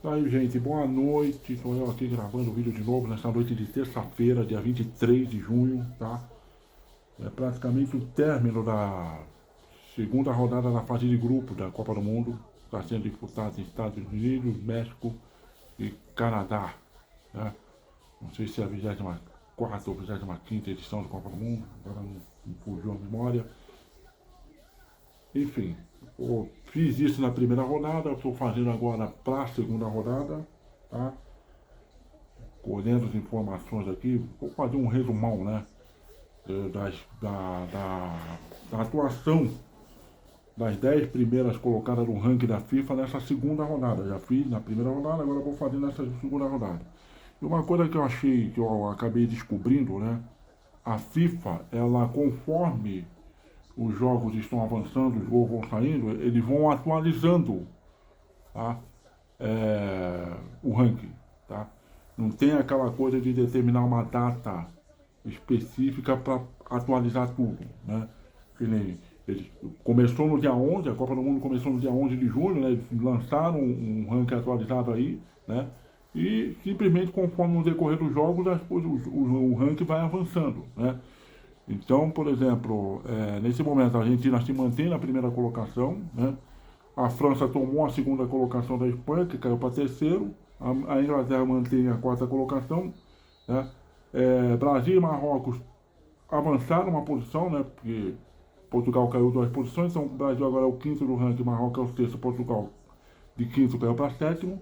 Aí, gente, boa noite. Estou eu aqui gravando o vídeo de novo nessa noite de terça-feira, dia 23 de junho, tá? É praticamente o término da segunda rodada da fase de grupo da Copa do Mundo. Está sendo disputada em Estados Unidos, México e Canadá, né? Não sei se é a 24ª ou 25ª edição da Copa do Mundo, agora não fugiu a memória. Enfim, eu fiz isso na primeira rodada, estou fazendo agora para a segunda rodada, tá? Colhendo as informações aqui, vou fazer um resumão, né? Da atuação das 10 primeiras colocadas no ranking da FIFA nessa segunda rodada. Já fiz na primeira rodada, agora vou fazer nessa segunda rodada. E uma coisa que eu achei, que eu acabei descobrindo, né? A FIFA, ela conforme os jogos estão avançando, os gols vão saindo, eles vão atualizando, tá? O ranking, tá? Não tem aquela coisa de determinar uma data específica para atualizar tudo, né? Que nem ele começou no dia 11, a Copa do Mundo começou no dia 11 de junho, né? Eles lançaram um ranking atualizado aí, né? E simplesmente conforme o decorrer dos jogos, o ranking vai avançando, né? Então, por exemplo, nesse momento a Argentina se mantém na primeira colocação, né? A França tomou a segunda colocação da Espanha, que caiu para terceiro. A Inglaterra mantém a quarta colocação, né? Brasil e Marrocos avançaram uma posição, né? Porque Portugal caiu 2 posições, então o Brasil agora é o quinto do ranking, Marrocos é o sexto, Portugal de quinto caiu para sétimo.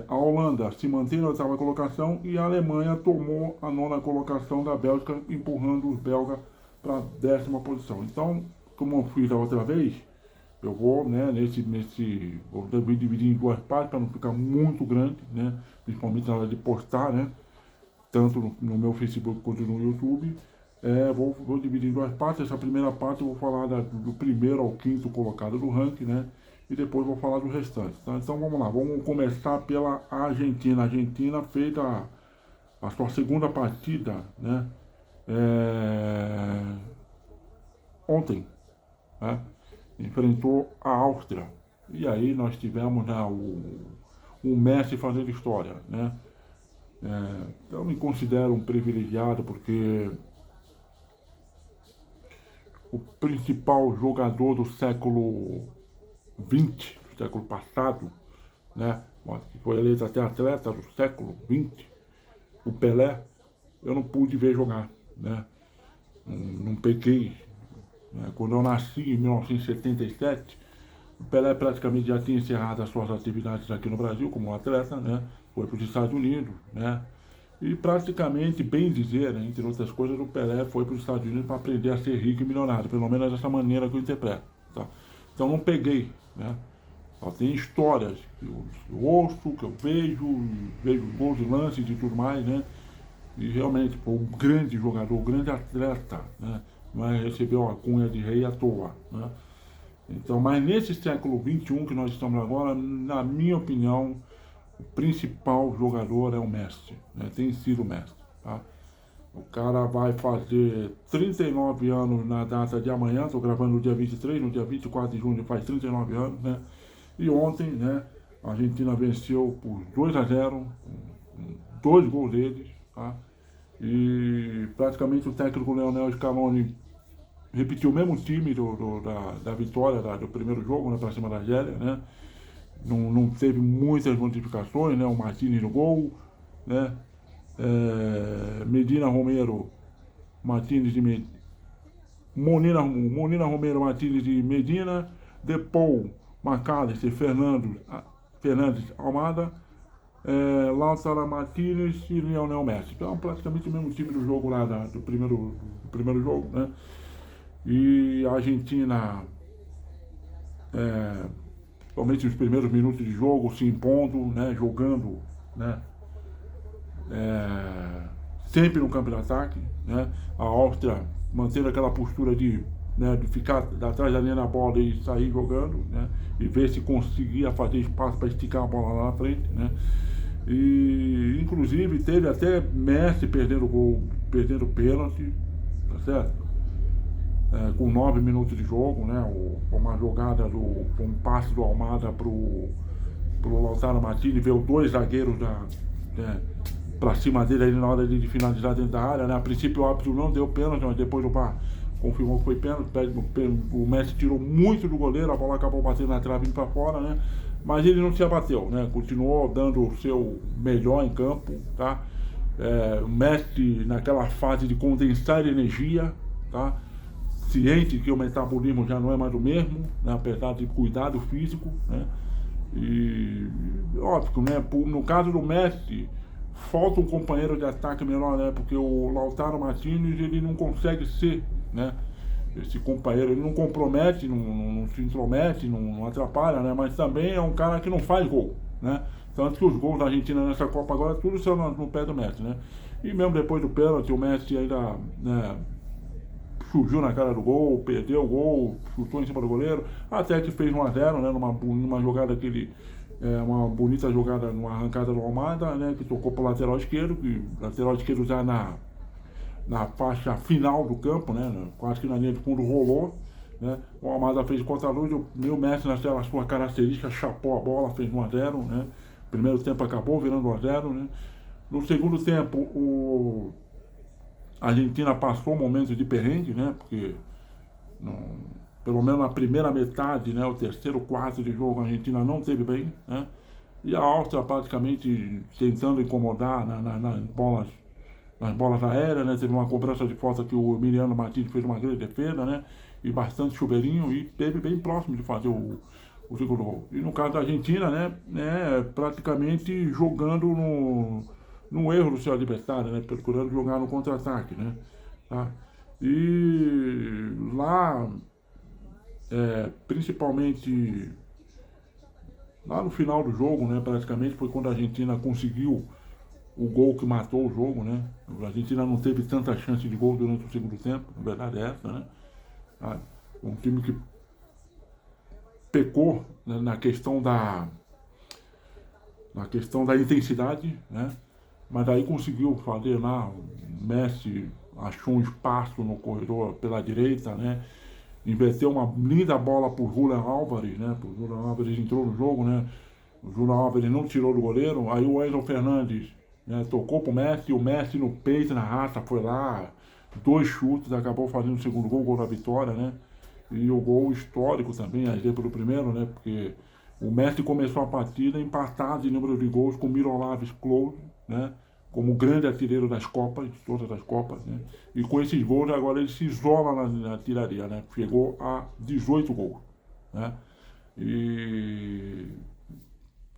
A Holanda se mantém na oitava colocação e a Alemanha tomou a nona colocação da Bélgica, empurrando os belgas para a 10ª posição. Então, como eu fiz a outra vez, eu vou, né, vou dividir em 2 partes para não ficar muito grande, né, principalmente na hora de postar, né, tanto no meu Facebook quanto no YouTube. Vou dividir em 2 partes. Essa primeira parte eu vou falar do primeiro ao quinto colocado do ranking, né? E depois vou falar do restante, tá? Então vamos lá, vamos começar pela Argentina. A Argentina fez a sua segunda partida, né? Ontem, né? Enfrentou a Áustria. E aí nós tivemos, né, o Messi fazendo história, né? Eu me considero um privilegiado porque o principal jogador do século XX, do século passado, né, que foi eleito até atleta do século XX, o Pelé, eu não pude ver jogar, né? Não peguei. Né? Quando eu nasci em 1977, o Pelé praticamente já tinha encerrado as suas atividades aqui no Brasil como atleta, né? Foi para os Estados Unidos, né? E praticamente, bem dizer, né, entre outras coisas, o Pelé foi para os Estados Unidos para aprender a ser rico e milionário, pelo menos dessa maneira que eu interpreto, tá? Então não peguei, né? Só tem histórias que eu ouço, que eu vejo gols e lances e tudo mais, né? E realmente foi um grande jogador, um grande atleta, né? Mas recebeu a cunha de rei à toa, né? Então, mas nesse século XXI que nós estamos agora, na minha opinião, o principal jogador é o Messi, né? Tem sido o Messi, tá? O cara vai fazer 39 anos na data de amanhã, estou gravando no dia 23, no dia 24 de junho faz 39 anos, né? E ontem, né, a Argentina venceu por 2-0, com 2 gols deles, tá? E praticamente o técnico Leonel Scaloni repetiu o mesmo time da vitória do primeiro jogo, né, para cima da Argélia, né? Não teve muitas modificações, né? O Martínez no gol, né? Medina Romero, Martínez de Monina Romero, Martínez de Medina, Depou, McAllister, Fernandes Almada, Lautaro Martínez e Lionel Messi. Então praticamente o mesmo time do jogo lá do primeiro jogo, né? E a Argentina, somente nos primeiros minutos de jogo, se impondo, né? Jogando, né? Sempre no campo de ataque, né? A Áustria mantendo aquela postura de ficar atrás da linha da bola e sair jogando, né? E ver se conseguia fazer espaço para esticar a bola lá na frente, né? E inclusive teve até Messi perdendo gol, perdendo pênalti, tá certo? Com 9 minutos de jogo, né? Uma jogada um passe do Almada pro pro Lautaro Martinez, veio dois zagueiros para cima dele aí na hora de finalizar dentro da área, né? A princípio o árbitro não deu pênalti, mas depois o VAR confirmou que foi pênalti. O Messi tirou muito do goleiro, a bola acabou batendo na trave indo para fora, né? Mas ele não se abateu, né? Continuou dando o seu melhor em campo, tá? O Messi naquela fase de condensar energia, tá? Ciente que o metabolismo já não é mais o mesmo, né? Apesar de cuidado físico, né? E óbvio, né? No caso do Messi, falta um companheiro de ataque melhor, né? Porque o Lautaro Martinez, ele não consegue ser, né? Esse companheiro, ele não compromete, não se intromete, não atrapalha, né? Mas também é um cara que não faz gol, né? Tanto que os gols da Argentina nessa Copa agora, tudo são no pé do Messi, né? E mesmo depois do pênalti, o Messi ainda, né, surgiu na cara do gol, perdeu o gol, chutou em cima do goleiro, até que fez 1-0, né? Numa jogada que ele... uma bonita jogada, numa arrancada do Almada, né? Que tocou para o lateral esquerdo, já na faixa final do campo, né? Quase que na linha de fundo rolou, né? O Almada fez contra-luz, o Messi naquela sua característica chapou a bola, fez 1-0, né? Primeiro tempo acabou virando 1-0, né? No segundo tempo, a Argentina passou momentos de perrengue, né? Porque pelo menos na primeira metade, né? O terceiro quarto de jogo, a Argentina não teve bem, né? E a Áustria praticamente tentando incomodar nas bolas aéreas, né? Teve uma cobrança de falta que o Emiliano Martins fez uma grande defesa, né? E bastante chuveirinho, e teve bem próximo de fazer o segundo gol. E no caso da Argentina, né? Praticamente jogando no erro do seu adversário, né? Procurando jogar no contra-ataque, né? Tá? E lá, principalmente lá no final do jogo, né? Praticamente foi quando a Argentina conseguiu o gol que matou o jogo, né? A Argentina não teve tanta chance de gol durante o segundo tempo, a verdade é essa, né? Um time que pecou, né, na questão da intensidade, né? Mas aí conseguiu fazer lá, o Messi achou um espaço no corredor pela direita, né? Inverteu uma linda bola por Julián Álvares, né? O Julián Álvares entrou no jogo, né? O Julián Álvares não tirou do goleiro, aí o Enzo Fernandes, né, tocou pro Messi, o Messi no peito, na raça, foi lá, 2 chutes, acabou fazendo o segundo gol da vitória, né? E o gol histórico também, a exemplo do primeiro, né? Porque o Messi começou a partida empatado em número de gols com Miroslav Klose, né? Como grande artilheiro das Copas, de todas as Copas, né? E com esses gols agora ele se isola na artilharia, né? Chegou a 18 gols, né? E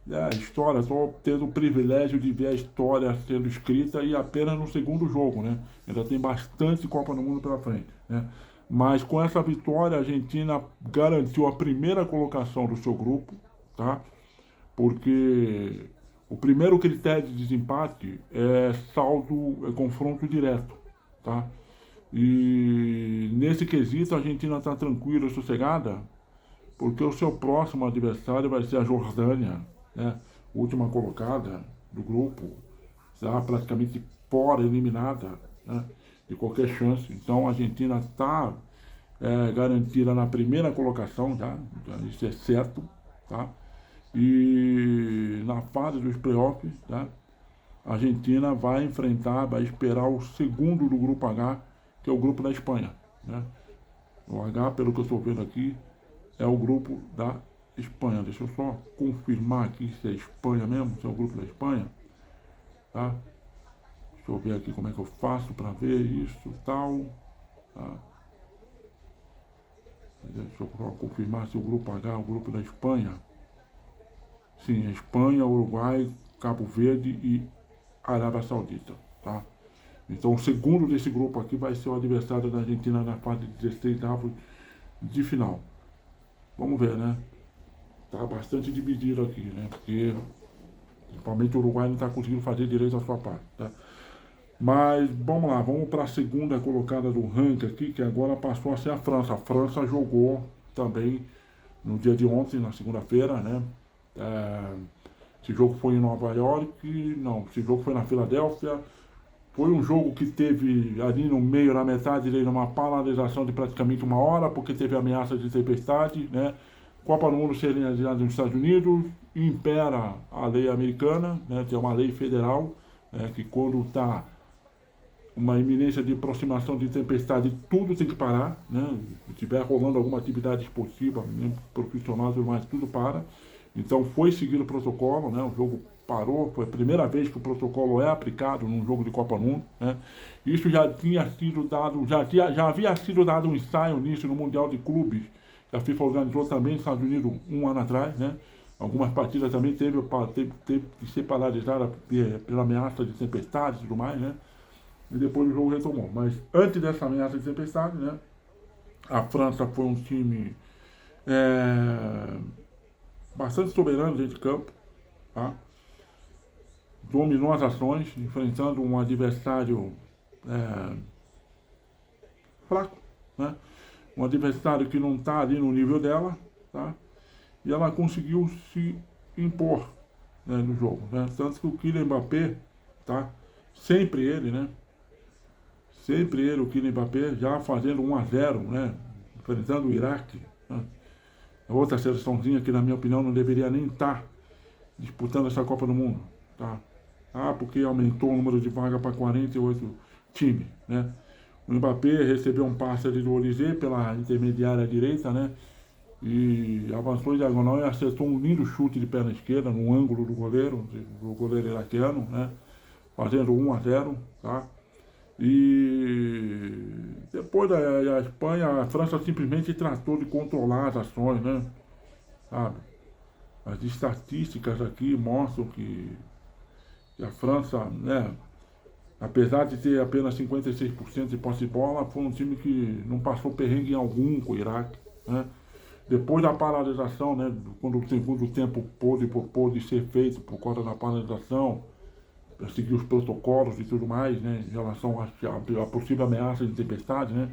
a história, estou tendo o privilégio de ver a história sendo escrita e apenas no segundo jogo, né? Ainda tem bastante Copa do Mundo pela frente, né? Mas com essa vitória a Argentina garantiu a primeira colocação do seu grupo, tá? Porque o primeiro critério de desempate é confronto direto, tá? E nesse quesito a Argentina está tranquila e sossegada, porque o seu próximo adversário vai ser a Jordânia, né? Última colocada do grupo, já praticamente fora, eliminada, né? De qualquer chance. Então a Argentina está garantida na primeira colocação, tá? Isso é certo, tá? E na fase dos playoffs, tá? A Argentina vai esperar o segundo do grupo H, que é o grupo da Espanha, né? O H, pelo que eu estou vendo aqui, é o grupo da Espanha. Deixa eu só confirmar aqui se é Espanha mesmo, se é o grupo da Espanha, tá? Deixa eu ver aqui como é que eu faço para ver isso e tal, tá? Deixa eu confirmar se o grupo H é o grupo da Espanha. Sim, é Espanha, Uruguai, Cabo Verde e Arábia Saudita, tá? Então o segundo desse grupo aqui vai ser o adversário da Argentina na fase de 16avos de final. Vamos ver, né? Tá bastante dividido aqui, né? Porque principalmente o Uruguai não está conseguindo fazer direito a sua parte, tá? Mas vamos lá, vamos para a segunda colocada do ranking aqui, que agora passou a ser a França. A França jogou também no dia de ontem, na segunda-feira, né? Esse jogo foi em Nova York, não, esse jogo foi na Filadélfia. Foi um jogo que teve ali no meio, na metade dele, uma paralisação de praticamente 1 hora, porque teve ameaça de tempestade, né? Copa do Mundo seria realizada nos Estados Unidos impera a lei americana, né, tem uma lei federal, que quando está uma iminência de aproximação de tempestade, tudo tem que parar, né? Se estiver rolando alguma atividade esportiva, né, profissional, tudo mais, tudo para. Então foi seguido o protocolo, né? O jogo parou, foi a primeira vez que o protocolo é aplicado num jogo de Copa do Mundo, né? Isso já tinha sido dado, já havia sido dado um ensaio nisso no Mundial de Clubes, que a FIFA organizou também nos Estados Unidos um ano atrás, né? Algumas partidas também teve que ser paralisadas pela ameaça de tempestade e tudo mais, né? E depois o jogo retomou. Mas antes dessa ameaça de tempestade, né? A França foi um time bastante soberano dentro de campo, tá? Dominou as ações, enfrentando um adversário fraco, né? Um adversário que não está ali no nível dela, tá? E ela conseguiu se impor, né, no jogo, né? Tanto que o Kylian Mbappé, tá? Sempre ele, né? Sempre ele, o Kylian Mbappé, já fazendo 1-0, né? Enfrentando o Iraque, né? Outra seleçãozinha que, na minha opinião, não deveria nem estar disputando essa Copa do Mundo, tá? Porque aumentou o número de vagas para 48 times, né? O Mbappé recebeu um passe ali do Olise pela intermediária direita, né? E avançou em diagonal e acertou um lindo chute de perna esquerda no ângulo do goleiro iraquiano, né? Fazendo 1-0, tá? E depois da Espanha, a França simplesmente tratou de controlar as ações, né? Sabe? As estatísticas aqui mostram que a França, né, apesar de ter apenas 56% de posse de bola, foi um time que não passou perrengue em algum com o Iraque, né? Depois da paralisação, né, quando o segundo tempo pôde ser feito por conta da paralisação, para seguir os protocolos e tudo mais, né, em relação à possível ameaça de tempestade, né,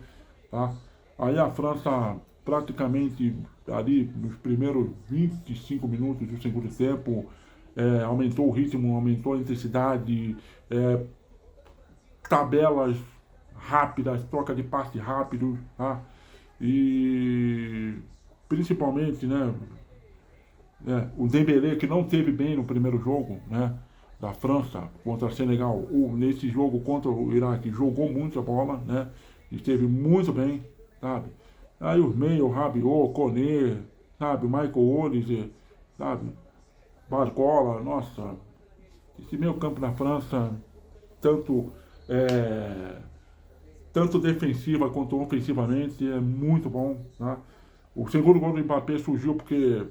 tá? Aí a França praticamente ali nos primeiros 25 minutos do segundo tempo aumentou o ritmo, aumentou a intensidade, tabelas rápidas, troca de passe rápido, tá? E principalmente, né, o Dembélé, que não teve bem no primeiro jogo, né, da França contra Senegal, nesse jogo contra o Iraque, jogou muito a bola, né, esteve muito bem, sabe? Aí os meios, Rabiot, Koné, sabe, Michael Olise, sabe, Barcola, nossa, esse meio campo da França, tanto tanto defensiva quanto ofensivamente, é muito bom, tá? O segundo gol do Mbappé surgiu porque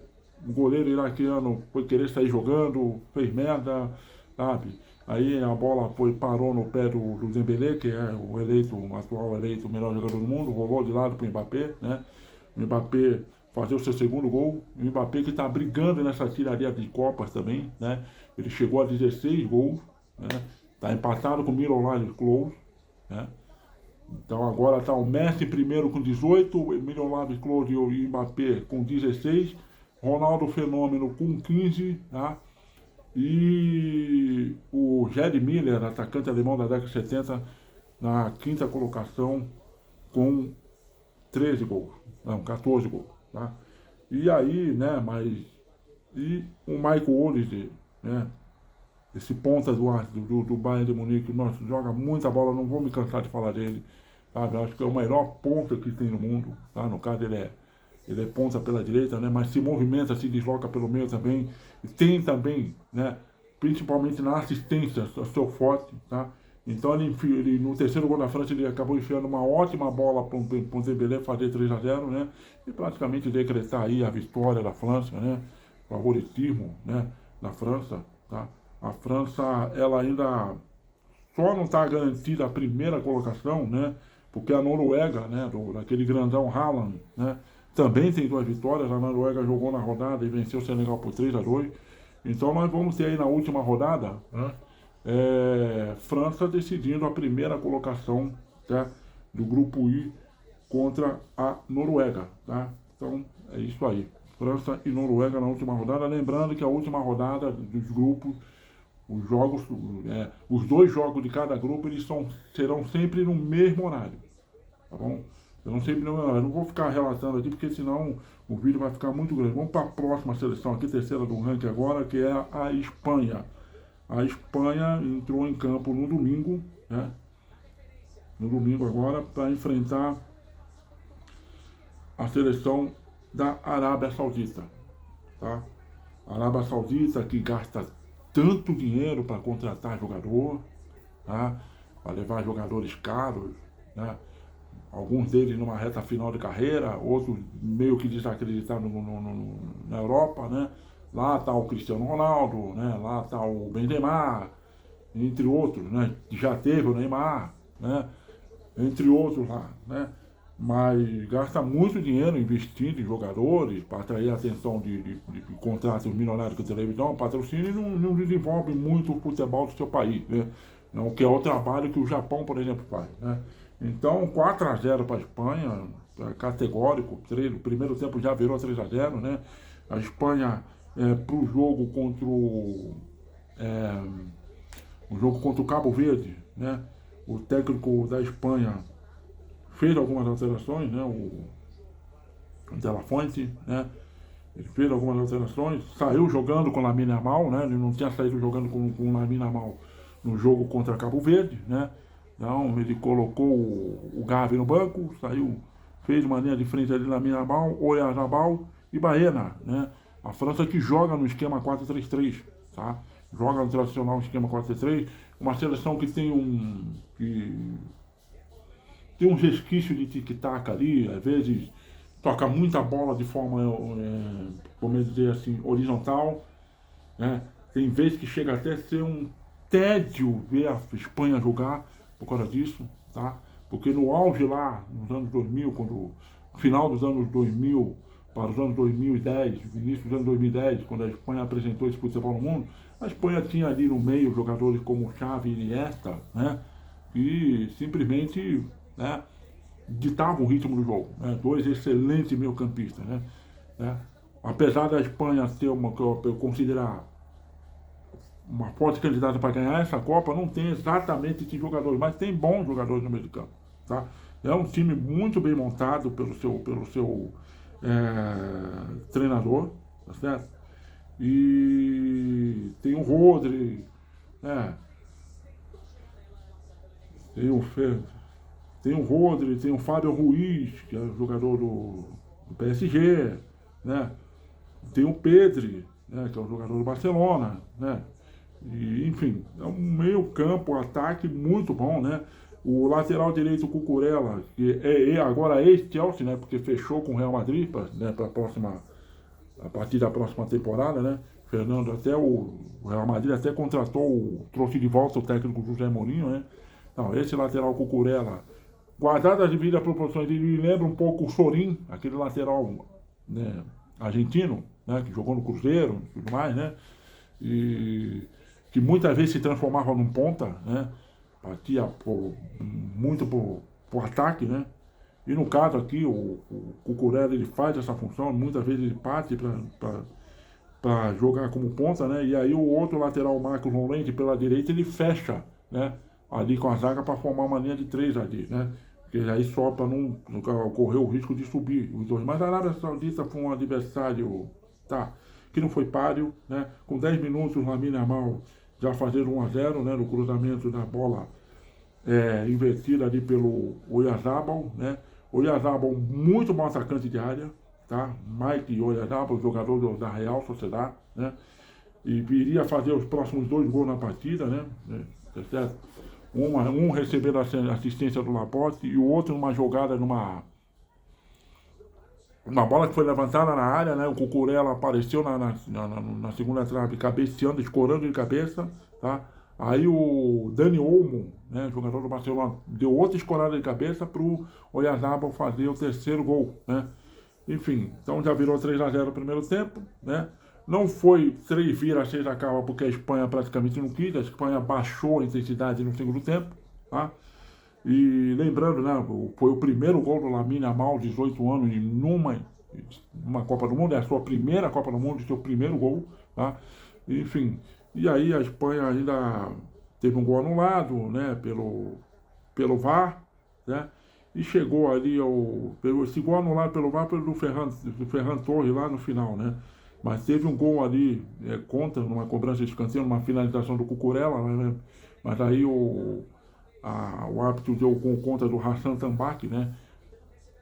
o goleiro iraquiano foi querer sair jogando, fez merda, sabe? Aí a bola parou no pé do Dembélé, que é o atual eleito melhor jogador do mundo, rolou de lado pro Mbappé, né? O Mbappé fazer o seu segundo gol. O Mbappé que está brigando nessa tiraria de Copas também, né? Ele chegou a 16 gols, né? Está empatado com o Miroslav Klose, né? Então agora está o Messi primeiro com 18, o Miroslav Klose e o Mbappé com 16, Ronaldo Fenômeno com 15, tá? E o Gerd Müller, atacante alemão da década de 70, na quinta colocação com 13 gols, não, 14 gols, tá? E aí, né, e o Michael Olise, né, esse ponta do Bayern de Munique, nossa, joga muita bola, não vou me cansar de falar dele, sabe? Acho que é o melhor ponta que tem no mundo, tá? No caso ele é ponta pela direita, né? Mas se movimenta, se desloca pelo meio também. E tem também, né? Principalmente na assistência, seu forte, tá? Então ele no terceiro gol da França ele acabou enfiando uma ótima bola para o Dembélé fazer 3-0, né? E praticamente decretar aí a vitória da França, né? Favoritismo, né? Da França, tá? A França, ela ainda só não está garantida a primeira colocação, né? Porque a Noruega, né? Daquele grandão Haaland, né? Também tem 2 vitórias. A Noruega jogou na rodada e venceu o Senegal por 3-2. Então nós vamos ter aí na última rodada, né, França decidindo a primeira colocação, tá, do grupo I contra a Noruega, tá? Então é isso aí. França e Noruega na última rodada. Lembrando que a última rodada dos grupos, os jogos, os 2 jogos de cada grupo, eles serão sempre no mesmo horário, tá bom? Eu não sei, eu não vou ficar relatando aqui, porque senão o vídeo vai ficar muito grande. Vamos para a próxima seleção aqui, terceira do ranking agora, que é a Espanha. A Espanha entrou em campo no domingo, né? No domingo agora, para enfrentar a seleção da Arábia Saudita, tá? A Arábia Saudita que gasta tanto dinheiro para contratar jogador, tá? Para levar jogadores caros, né? Alguns deles numa reta final de carreira, outros meio que desacreditados na Europa, né? Lá está o Cristiano Ronaldo, né? Lá está o Benzema, entre outros, né? Já teve o Neymar, né? Entre outros lá, né? Mas gasta muito dinheiro investindo em jogadores para atrair a atenção de contratos milionários com televisão, patrocínio, e não desenvolve muito o futebol do seu país, né? Não, que é o trabalho que o Japão, por exemplo, faz, né? Então, 4-0 para a Espanha, categórico, o primeiro tempo já virou 3-0, né? A Espanha, para o jogo contra o Cabo Verde, né? O técnico da Espanha fez algumas alterações, né? O De La Fuente, né? Ele fez algumas alterações, saiu jogando com o Lamine Yamal, né? Ele não tinha saído jogando com o Lamine Yamal no jogo contra Cabo Verde, né? Então ele colocou o Gavi no banco, saiu, fez uma linha de frente ali Lamine Yamal, Oyarzabal e Baena, né? A França que joga no esquema 4-3-3, tá? Joga no tradicional esquema 4-3-3, uma seleção que tem um resquício de tic-tac ali, às vezes toca muita bola de forma, como dizer assim, horizontal, né? Tem vezes que chega até a ser um tédio ver a Espanha jogar por causa disso, tá? Porque no auge lá, nos anos 2000, no final dos anos 2000 para os anos 2010, início dos anos 2010, quando a Espanha apresentou esse futebol no mundo, a Espanha tinha ali no meio jogadores como Xavi e Iniesta, né? E simplesmente, né, ditavam o ritmo do jogo, né? Dois excelentes meio-campistas, né? Apesar da Espanha ser que eu considerar uma forte candidata para ganhar essa Copa, não tem exatamente esses jogadores, mas tem bons jogadores no meio de campo, tá? É um time muito bem montado pelo seu treinador, tá certo? E tem o Rodri, né? Tem o Rodri, tem o Fábio Ruiz, que é o jogador do PSG, né? Tem o Pedri, né, que é o jogador do Barcelona, né? E, enfim, é um meio campo, ataque muito bom, né? O lateral direito Cucurella, que agora ex-Chelsea, né? Porque fechou com o Real Madrid, né, a partir da próxima temporada, né? Fernando, até o Real Madrid até trouxe de volta o técnico José Mourinho, né? Então, esse lateral Cucurella, guardado as devidas proporções, ele lembra um pouco o Sorin, aquele lateral, né, argentino, né? Que jogou no Cruzeiro e tudo mais, né? E que muitas vezes se transformava num ponta, né? Partia muito por ataque, né? E no caso aqui, o Cucurella, ele faz essa função, muitas vezes ele parte para jogar como ponta, né? E aí o outro lateral, o Marcos Llorente, pela direita, ele fecha, né? Ali com a zaga para formar uma linha de 3 ali, né? Porque aí só para não correr o risco de subir os dois. Mas a Arábia Saudita foi um adversário, tá, que não foi páreo, né? Com 10 minutos, o Lamine Yamal já fazer 1-0, né, no cruzamento da bola invertida ali pelo Oyarzabal, né? Oyarzabal, muito bom atacante de área, tá? Mike Oyarzabal, jogador da Real Sociedade, né? E viria a fazer os próximos 2 gols na partida, né? Tá certo? Um recebendo a assistência do Laporte e o outro numa jogada, uma bola que foi levantada na área, né? O Cucurella apareceu na segunda trave, cabeceando, escorando de cabeça, tá? Aí o Dani Olmo, né, jogador do Barcelona, deu outra escorada de cabeça para o Oyarzabal fazer o terceiro gol, né? Enfim, então já virou 3-0 no primeiro tempo, né? Não foi 3 vira, 6 acaba, porque a Espanha praticamente não quis, a Espanha baixou a intensidade no segundo tempo, tá? E lembrando, né, foi o primeiro gol do Lamine Yamal, 18 anos, numa Copa do Mundo, é a sua primeira Copa do Mundo, seu primeiro gol, tá? Enfim, e aí a Espanha ainda teve um gol anulado, né, pelo VAR, né? e chegou ali esse gol anulado pelo VAR do Ferran Torres lá no final, né? Mas teve um gol ali contra, numa cobrança de escanteio, numa finalização do Cucurella, né? Mas aí o árbitro deu o gol contra do Hassan Tambak, né?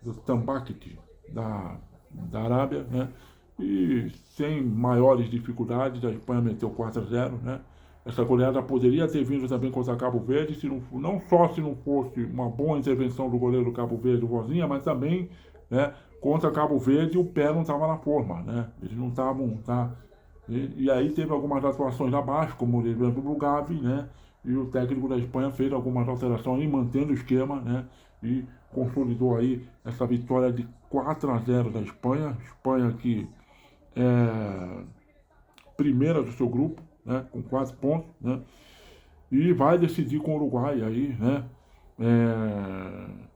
Do Tambakit, da Arábia, né? E sem maiores dificuldades, a Espanha meteu 4-0, né? Essa goleada poderia ter vindo também contra Cabo Verde, não só se não fosse uma boa intervenção do goleiro do Cabo Verde, o Vozinha, mas também, né, contra Cabo Verde o pé não estava na forma, né? Eles não estavam, tá? E aí teve algumas atuações abaixo, como o exemplo do Gavi, né? E o técnico da Espanha fez algumas alterações, mantendo o esquema, né? E consolidou aí essa vitória de 4-0 da Espanha. Espanha que é primeira do seu grupo, né? Com 4 pontos, né? E vai decidir com o Uruguai aí, né?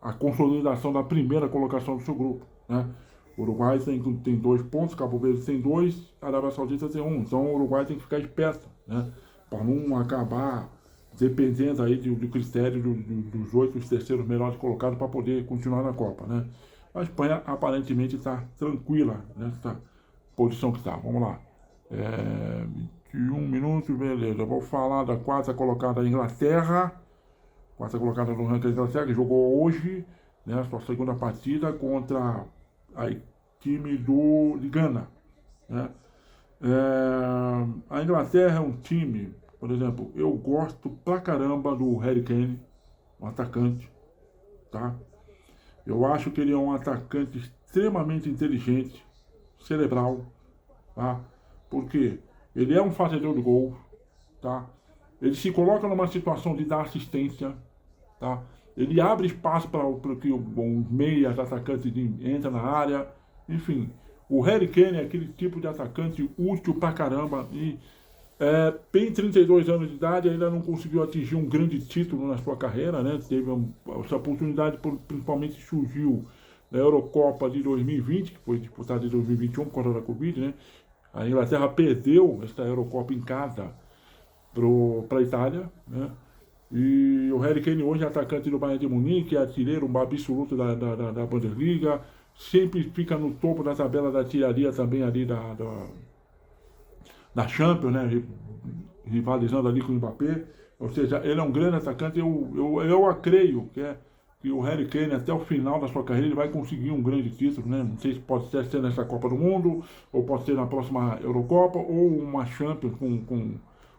A consolidação da primeira colocação do seu grupo, né? O Uruguai tem 2 pontos, Cabo Verde tem 2, a Arábia Saudita tem 1. Então o Uruguai tem que ficar esperto, né? Para não acabar dependendo aí do critério dos 8 os terceiros melhores colocados para poder continuar na Copa, né? A Espanha aparentemente está tranquila nessa posição que está. Vamos lá. 21 minutos, beleza. Eu vou falar da quarta colocada da Inglaterra. Quarta colocada no ranking da Inglaterra, que jogou hoje, né? Sua segunda partida contra a time de Gana, né? A Inglaterra é um time, por exemplo, eu gosto pra caramba do Harry Kane, um atacante, tá? Eu acho que ele é um atacante extremamente inteligente, cerebral, tá? Porque ele é um fazedor de gols, tá? Ele se coloca numa situação de dar assistência, tá? Ele abre espaço para que os meias atacantes entrem na área, enfim. O Harry Kane é aquele tipo de atacante útil pra caramba e tem 32 anos de idade, ainda não conseguiu atingir um grande título na sua carreira, né? Teve essa oportunidade, principalmente surgiu na Eurocopa de 2020, que foi disputada em 2021 por causa da Covid, né? A Inglaterra perdeu essa Eurocopa em casa para a Itália, né? E o Harry Kane hoje é atacante do Bayern de Munique, é artilheiro, um absoluto da Bundesliga, sempre fica no topo da tabela da artilharia também ali da Champions, né? Rivalizando ali com o Mbappé. Ou seja, ele é um grande atacante. Eu creio que o Harry Kane, até o final da sua carreira, ele vai conseguir um grande título, né? Não sei se pode ser nessa Copa do Mundo, ou pode ser na próxima Eurocopa, ou uma Champions com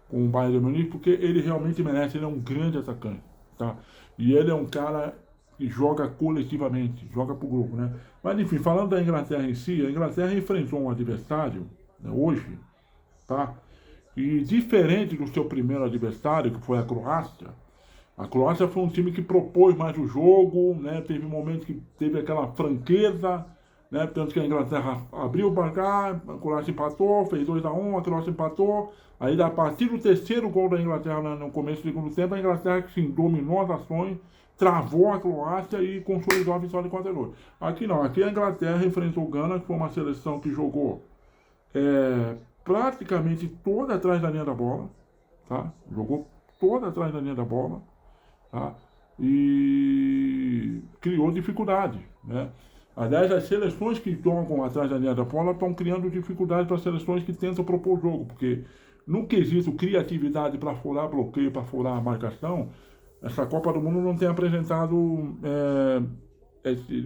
o Bayern de Munique, porque ele realmente merece, ele é um grande atacante, tá? E ele é um cara que joga coletivamente, joga pro grupo, né? Mas enfim, falando da Inglaterra em si, a Inglaterra enfrentou um adversário, né, hoje, tá? E diferente do seu primeiro adversário, que foi a Croácia foi um time que propôs mais o jogo, né? Teve momentos que teve aquela franqueza, né? Tanto que a Inglaterra abriu o placar, a Croácia empatou, fez 2-1, a Croácia empatou. Aí, a partir do terceiro gol da Inglaterra no começo do segundo tempo, a Inglaterra sim, dominou as ações, travou a Croácia e consolidou a vitória de 4-2. Aqui não, aqui a Inglaterra enfrentou o Gana, que foi uma seleção que jogou praticamente toda atrás da linha da bola, tá? Jogou toda atrás da linha da bola, tá? E criou dificuldade, né? Aliás, as seleções que jogam atrás da linha da bola estão criando dificuldade para as seleções que tentam propor o jogo, porque no quesito criatividade para furar bloqueio, para furar a marcação, essa Copa do Mundo não tem apresentado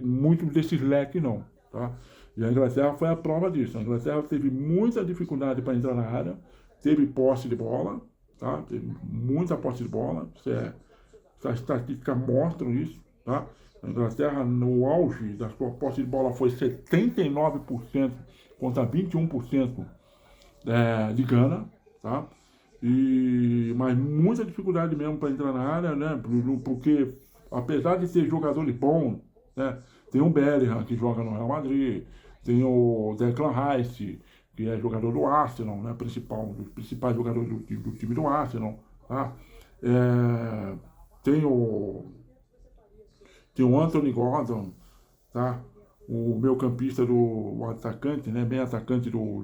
muito desses leques, não, tá? E a Inglaterra foi a prova disso. A Inglaterra teve muita dificuldade para entrar na área, teve posse de bola, tá? Teve muita posse de bola, essa estatística mostra isso, tá? A Inglaterra, no auge da sua posse de bola, foi 79% contra 21% de Gana, tá? Mas muita dificuldade mesmo para entrar na área, né? Porque, apesar de ter jogadores bons, né? Tem o Bellingham, que joga no Real Madrid, tem o Declan Rice, que é jogador do Arsenal, né? Um dos principais jogadores do time do Arsenal, tá? Tem o Anthony Gordon, tá? O meio campista o atacante, né? Bem atacante do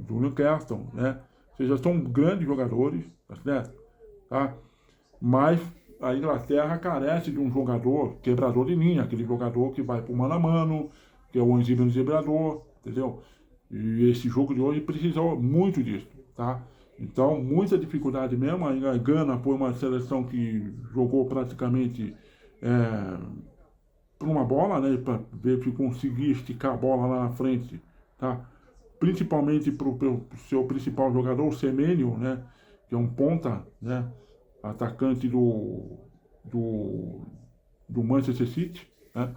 Newcastle, né? Ou seja, são grandes jogadores, tá certo? Tá? Mas a Inglaterra carece de um jogador quebrador de linha, aquele jogador que vai pro mano a mano, que é o equilibrador, entendeu? E esse jogo de hoje precisou muito disso, tá? Então, muita dificuldade mesmo. A Gana foi uma seleção que jogou praticamente por uma bola, né? Para ver se conseguia esticar a bola lá na frente, tá? Principalmente para o seu principal jogador, o Semenyo, né? Que é um ponta, né? Atacante do, do Manchester City, né?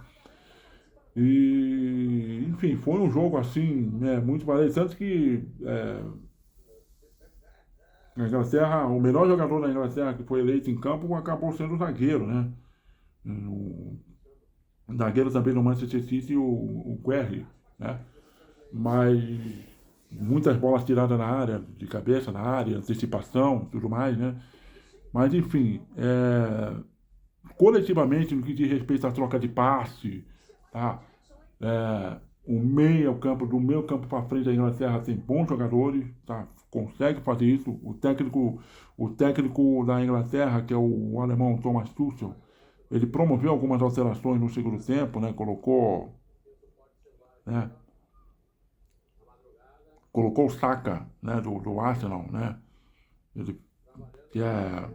E, enfim, foi um jogo assim, né, muito valente, tanto que a Inglaterra, o melhor jogador da Inglaterra que foi eleito em campo acabou sendo o zagueiro, né? O zagueiro também no Manchester City, o Guerri, né? Mas muitas bolas tiradas na área, de cabeça na área, antecipação, tudo mais, né? Mas enfim, coletivamente, no que diz respeito à troca de passe, tá? Do meio campo para frente da Inglaterra tem bons jogadores, tá? Consegue fazer isso. O técnico da Inglaterra, que é o alemão Thomas Tuchel, ele promoveu algumas alterações no segundo tempo, né? Né? Colocou o Saka, né? Do Arsenal, né? Ele quer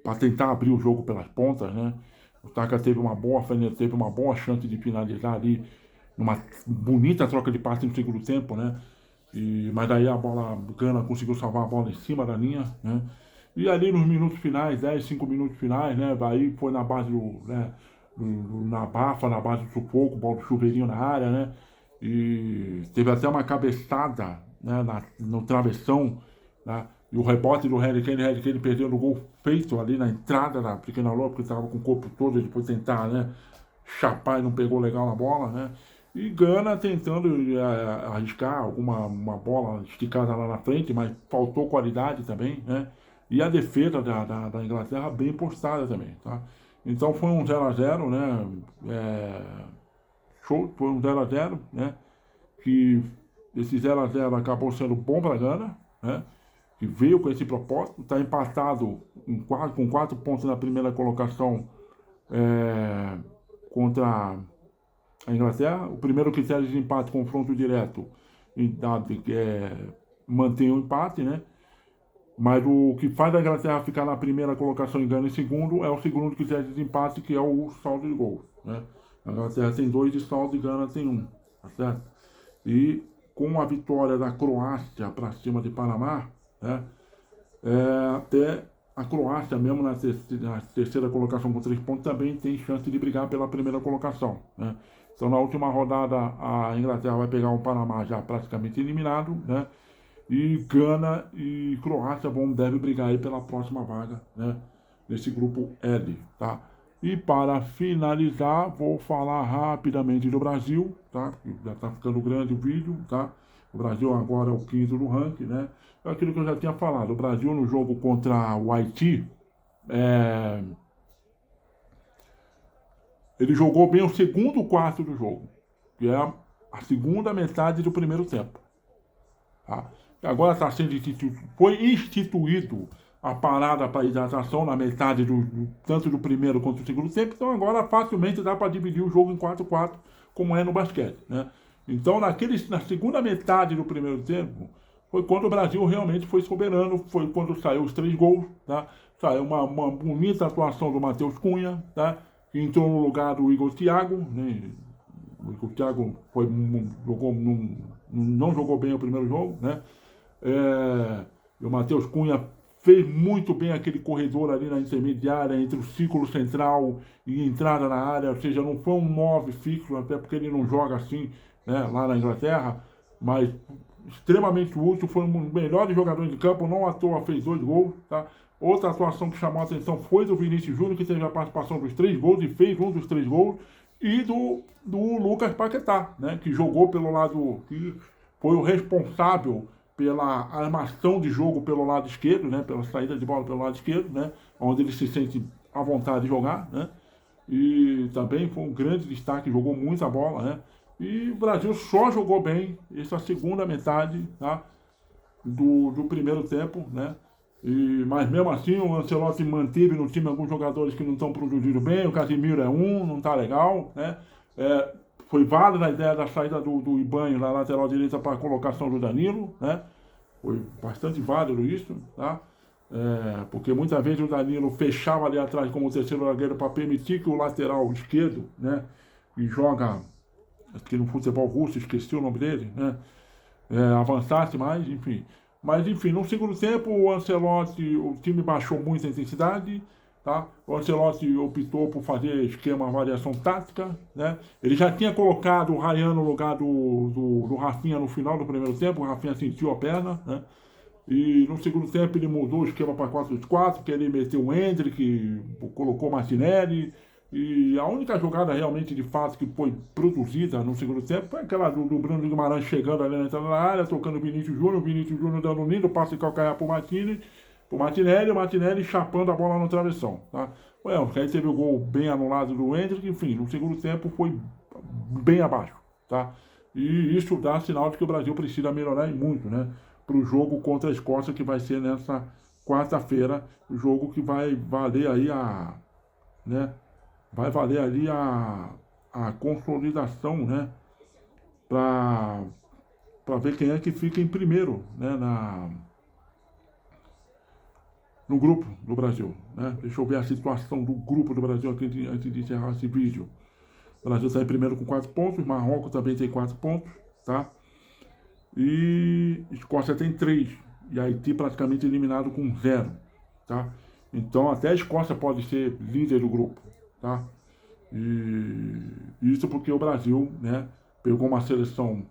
para tentar abrir o jogo pelas pontas, né? O Saka teve uma boa chance de finalizar ali numa bonita troca de passe no segundo tempo, né? Mas daí a Gana conseguiu salvar a bola em cima da linha, né? E ali nos minutos finais, 10, 5 minutos finais, né? Daí foi na base na base do sufoco, bola do chuveirinho na área, né? E teve até uma cabeçada, né, no travessão, né? E o rebote do Harry Kane perdeu no gol feito ali na entrada da pequena lua, porque estava com o corpo todo, ele foi tentar, né, chapar e não pegou legal na bola, né? E Gana tentando arriscar uma bola esticada lá na frente, mas faltou qualidade também, né? E a defesa da Inglaterra bem postada também, tá? Então foi um 0-0, né? Foi um 0-0, né? Que esse 0-0 acabou sendo bom para a Gana, né? Que veio com esse propósito, está empatado com 4 pontos na primeira colocação contra a Inglaterra. O primeiro critério de empate, confronto direto, mantém o empate, né? Mas o que faz a Inglaterra ficar na primeira colocação e Gana em segundo é o segundo critério de empate, que é o saldo de gols, né? A Inglaterra tem 2 de saldo e Gana tem 1, tá certo? E com a vitória da Croácia para cima de Panamá, né? Até a Croácia, mesmo na terceira colocação com 3 pontos, também tem chance de brigar pela primeira colocação, né? Então, na última rodada, a Inglaterra vai pegar o Panamá já praticamente eliminado, né? E Gana e Croácia devem brigar aí pela próxima vaga, né? Nesse grupo L, tá? E para finalizar, vou falar rapidamente do Brasil, tá? Já está ficando grande o vídeo, tá? O Brasil agora é o 5º do ranking, né? É aquilo que eu já tinha falado. O Brasil no jogo contra o Haiti, ele jogou bem o segundo quarto do jogo, que é a segunda metade do primeiro tempo, tá? Agora foi instituído a parada para hidratação na metade tanto do primeiro quanto do segundo tempo, então agora facilmente dá para dividir o jogo em 4-4, como é no basquete, né? Então na segunda metade do primeiro tempo foi quando o Brasil realmente foi soberano, foi quando saiu os 3 gols, tá? Saiu uma bonita atuação do Matheus Cunha, tá? Que entrou no lugar do Igor Thiago, né? O Igor Thiago não jogou bem o primeiro jogo, né? E o Matheus Cunha fez muito bem aquele corredor ali na intermediária, entre o círculo central e entrada na área, ou seja, não foi um 9 fixo, até porque ele não joga assim, né, lá na Inglaterra, mas extremamente útil, foi um dos melhores jogadores de campo, não à toa fez 2 gols, tá? Outra atuação que chamou a atenção foi do Vinícius Júnior, que teve a participação dos 3 gols e fez um dos 3 gols, e do Lucas Paquetá, né, que jogou pelo lado, que foi o responsável pela armação de jogo pelo lado esquerdo, né, pela saída de bola pelo lado esquerdo, né, onde ele se sente à vontade de jogar, né, e também foi um grande destaque, jogou muita bola, né, e o Brasil só jogou bem essa segunda metade, tá, do primeiro tempo, né, Mas mesmo assim o Ancelotti manteve no time alguns jogadores que não estão produzindo bem, o Casemiro é um, não está legal, né? Foi válida a ideia da saída do Ibanho na lateral direita para a colocação do Danilo, né? Foi bastante válido isso, tá? Porque muitas vezes o Danilo fechava ali atrás como terceiro zagueiro para permitir que o lateral esquerdo, né? Que joga aqui no futebol russo, esqueci o nome dele, né? Avançasse mais, enfim. Mas, enfim, no segundo tempo, o Ancelotti, o time baixou muito a intensidade, tá? O Ancelotti optou por fazer esquema variação tática, né? Ele já tinha colocado o Ryan no lugar do Rafinha no final do primeiro tempo, o Rafinha sentiu a perna, né? E no segundo tempo ele mudou o esquema para 4-2-4, que ele meteu o Endrick, colocou o Martinelli. E a única jogada realmente de fato que foi produzida no segundo tempo foi aquela do Bruno Guimarães chegando ali na entrada da área, tocando o Vinícius Júnior dando um lindo passe de calcanhar pro Martinelli, o Martinelli chapando a bola no travessão. Tá? Porque aí teve o gol bem anulado do Endrick, enfim, no segundo tempo foi bem abaixo. Tá? E isso dá sinal de que o Brasil precisa melhorar muito, né? Para o jogo contra a Escócia, que vai ser nessa quarta-feira, o jogo que vai valer aí né? Vai valer ali a consolidação, né? Para ver quem é que fica em primeiro, né? No grupo do Brasil, né? Deixa eu ver a situação do grupo do Brasil aqui antes de encerrar esse vídeo. O Brasil está em primeiro com 4 pontos, Marrocos também tem 4 pontos, tá? E Escócia tem 3, e Haiti praticamente eliminado com 0, tá? Então até a Escócia pode ser líder do grupo, tá? E isso porque o Brasil, né, pegou uma seleção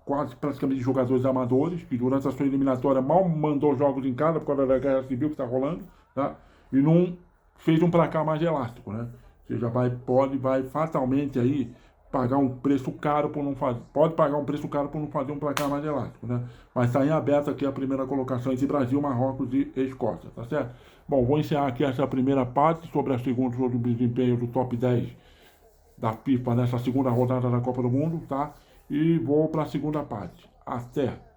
quase praticamente de jogadores amadores, que durante a sua eliminatória mal mandou jogos em casa por causa da guerra civil que está rolando, tá? E não fez um placar mais elástico, né? Ou seja, vai fatalmente aí pagar um preço caro por não fazer, pode pagar um preço caro por não fazer um placar mais elástico, né? Mas está em aberto aqui a primeira colocação entre Brasil, Marrocos e Escócia, tá certo? Bom, vou encerrar aqui essa primeira parte sobre a segunda sobre o desempenho do top 10 da FIFA nessa segunda rodada da Copa do Mundo, tá? E vou para a segunda parte. Até!